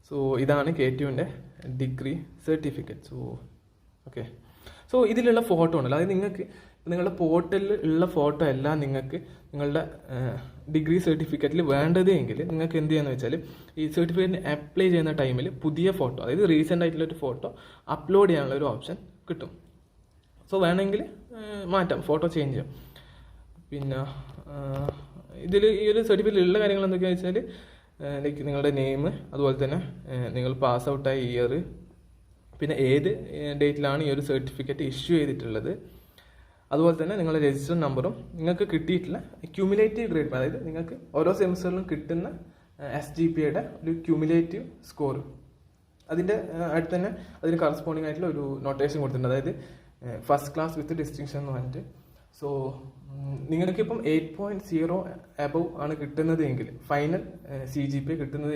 So ഇതാണ് K2ൻ്റെ degree certificate. Okay. So ഇതിലുള്ള photo ഉണ്ടല്ലോ, അതായത് നിങ്ങൾക്ക് നിങ്ങളുടെ പോർട്ടലിൽ ഉള്ള ഫോട്ടോ എല്ലാം നിങ്ങൾക്ക് നിങ്ങളുടെ ഡിഗ്രി സർട്ടിഫിക്കറ്റിൽ വേണ്ടത് എങ്കിൽ നിങ്ങൾക്ക് എന്ത് ചെയ്യാന്ന് വെച്ചാൽ ഈ സർട്ടിഫിക്കറ്റിന് അപ്ലൈ ചെയ്യുന്ന ടൈമിൽ പുതിയ ഫോട്ടോ, അതായത് റീസെൻ്റ് ആയിട്ടുള്ളൊരു ഫോട്ടോ അപ്ലോഡ് ചെയ്യാനുള്ള ഒരു ഓപ്ഷൻ കിട്ടും. സോ വേണമെങ്കിൽ മാറ്റാം, ഫോട്ടോ ചേഞ്ച് ചെയ്യാം. പിന്നെ ഇതിൽ ഈ ഒരു സർട്ടിഫിക്കറ്റിൽ ഉള്ള കാര്യങ്ങൾ എന്തൊക്കെയാണെന്ന് വെച്ചാൽ ലൈക്ക് നിങ്ങളുടെ നെയിം, അതുപോലെ തന്നെ നിങ്ങൾ പാസ് ഔട്ടായ ഇയർ, പിന്നെ ഏത് ഡേറ്റിലാണ് ഈ ഒരു സർട്ടിഫിക്കറ്റ് ഇഷ്യൂ ചെയ്തിട്ടുള്ളത്, അതുപോലെ തന്നെ നിങ്ങളുടെ രജിസ്റ്റർ നമ്പറും നിങ്ങൾക്ക് കിട്ടിയിട്ടുള്ള ക്യൂമുലേറ്റീവ് ഗ്രേഡ്, അതായത് നിങ്ങൾക്ക് ഓരോ സെമിസ്റ്ററിലും കിട്ടുന്ന SGPAയുടെ ഒരു ക്യൂമുലേറ്റീവ് സ്കോർ, അതിൻ്റെ അടുത്ത് തന്നെ അതിന് കറസ്പോണ്ടിങ് ആയിട്ടുള്ള ഒരു നോട്ടേഷൻ കൊടുത്തിട്ടുണ്ട്, അതായത് ഫസ്റ്റ് ക്ലാസ് വിത്ത് ഡിസ്റ്റിങ്ഷൻ എന്ന് പറഞ്ഞിട്ട്. സോ നിങ്ങൾക്കിപ്പം 8.0 അബവ് ആണ് കിട്ടുന്നത് എങ്കിൽ, ഫൈനൽ CGPA കിട്ടുന്നത്